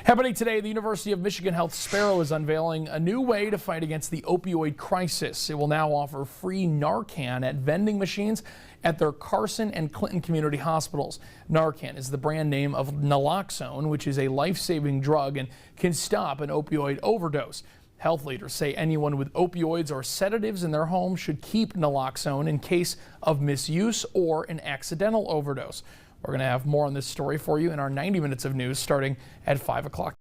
Happening today, the University of Michigan Health-Sparrow is unveiling a new way to fight against the opioid crisis. It will now offer free Narcan at vending machines at their Carson and Clinton community hospitals. Narcan is the brand name of naloxone, which is a life-saving drug and can stop an opioid overdose. Health leaders say anyone with opioids or sedatives in their home should keep naloxone in case of misuse or an accidental overdose. We're going to have more on this story for you in our 90 minutes of news starting at 5 o'clock.